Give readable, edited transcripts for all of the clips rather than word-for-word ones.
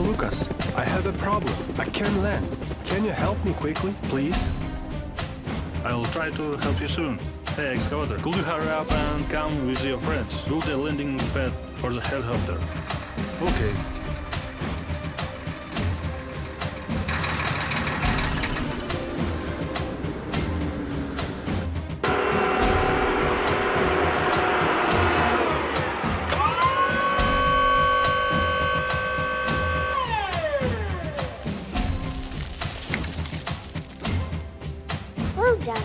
Lucas, I have a problem. I can't land. Can you help me quickly, please? I'll try to help you soon. Hey, excavator, could you hurry up and come with your friends? Build a landing pad for the helicopter. Okay. Well done.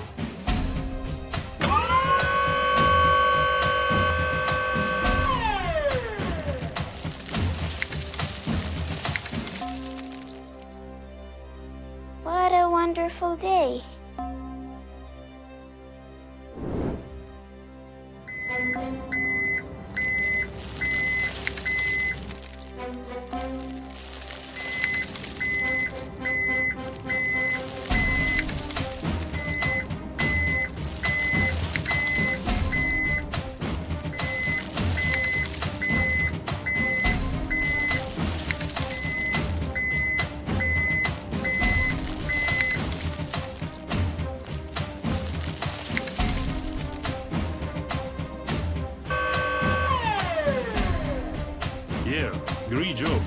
What a wonderful day. Yeah, great job.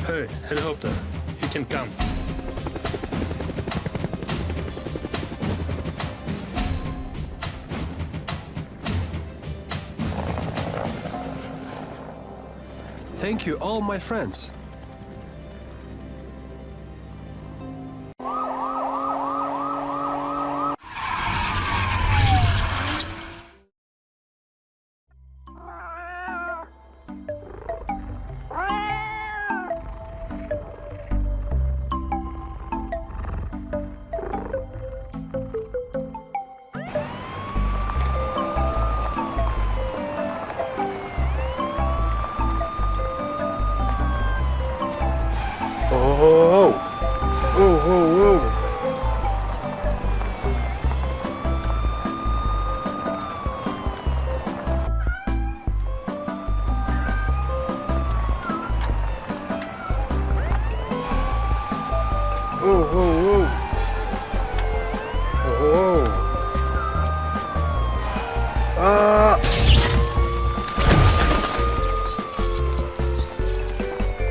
Hey, helicopter, you can come. Thank you, all my friends. Oh, oh, oh, oh, oh, oh, oh, ah,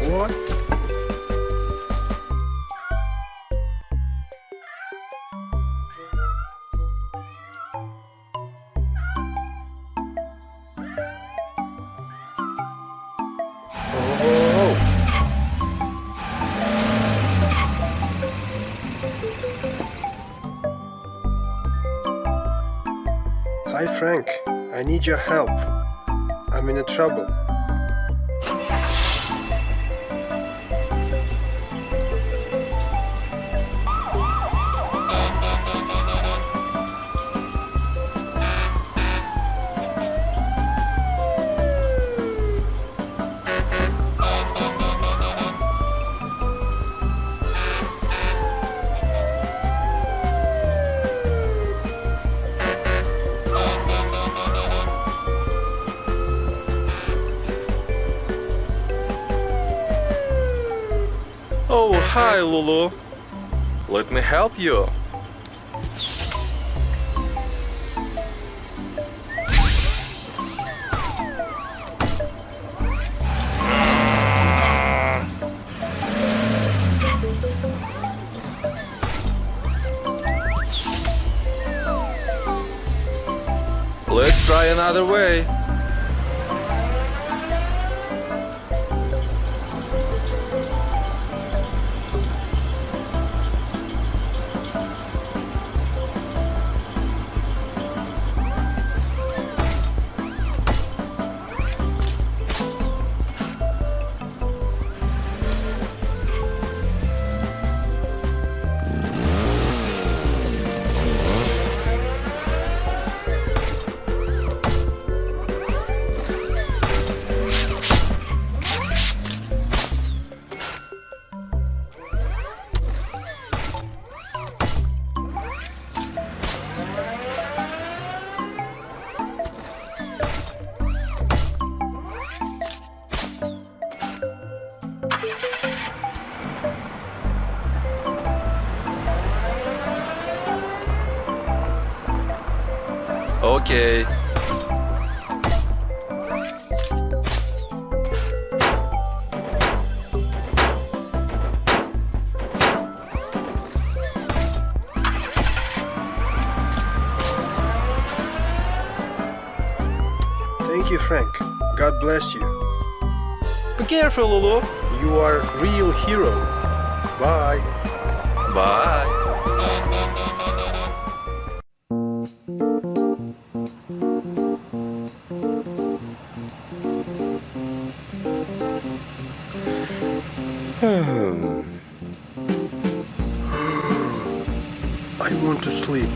what? Oh. Hi Frank, I need your help. I'm in trouble. Oh, hi, Lulu. Let me help you. try another way. Okay. Thank you, Frank. God bless you. Be careful, Lulu. You are a real hero. Bye. Bye. I want to sleep.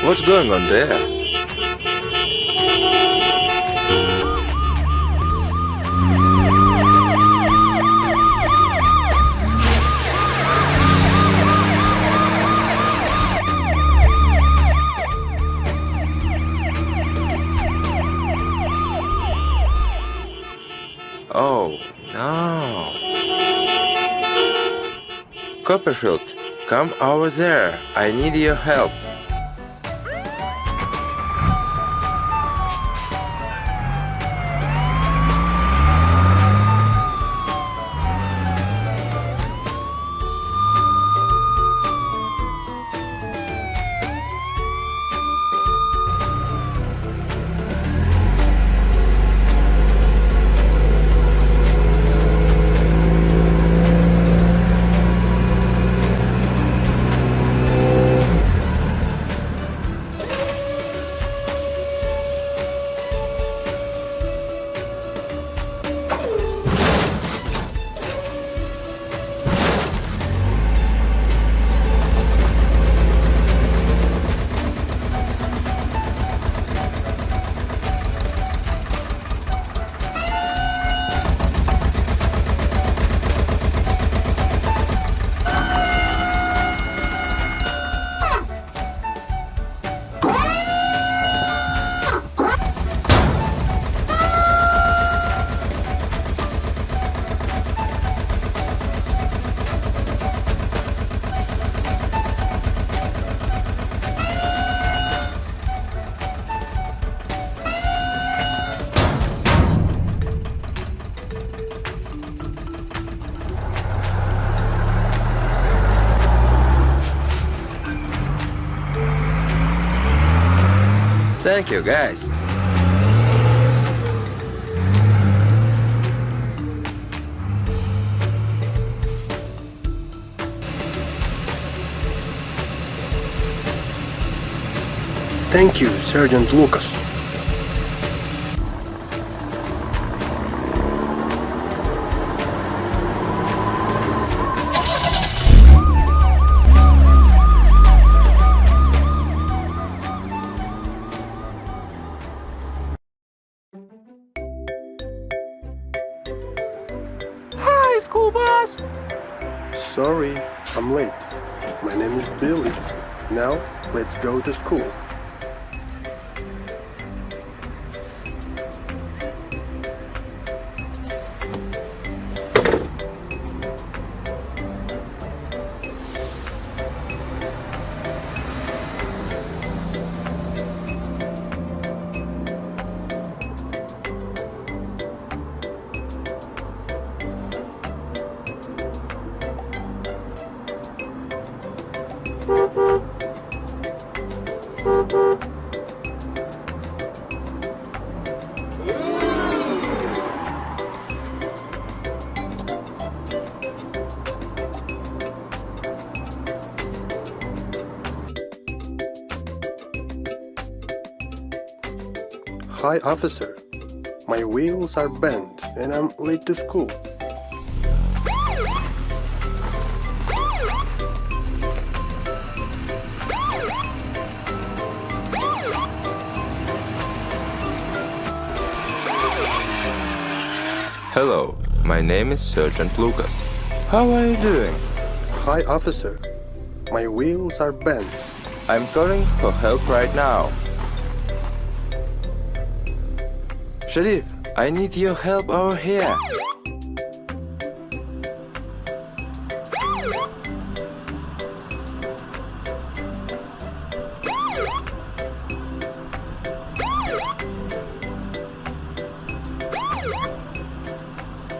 What's going on there? Oh, no. Copperfield, come over there. I need your help. Thank you, guys. Thank you, Sergeant Lucas. Hi, school bus! Sorry, I'm late. My name is Billy. Now, let's go to school. Hi, officer. My wheels are bent and I'm late to school. Hello, my name is Sergeant Lucas. How are you doing? Hi, officer. My wheels are bent. I'm calling for help right now. Sheriff, I need your help over here.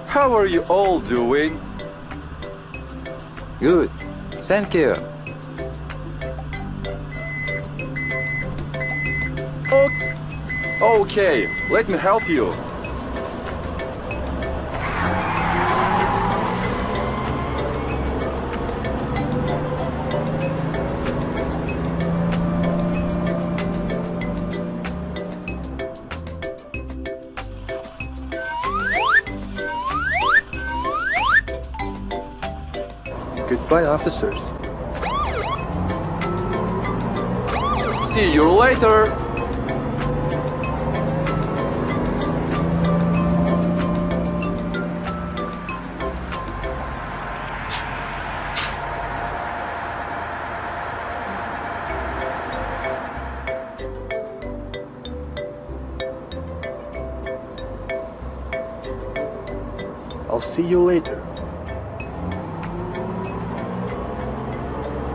How are you all doing? Good, thank you. Okay, let me help you. Goodbye, officers. See you later. I'll see you later.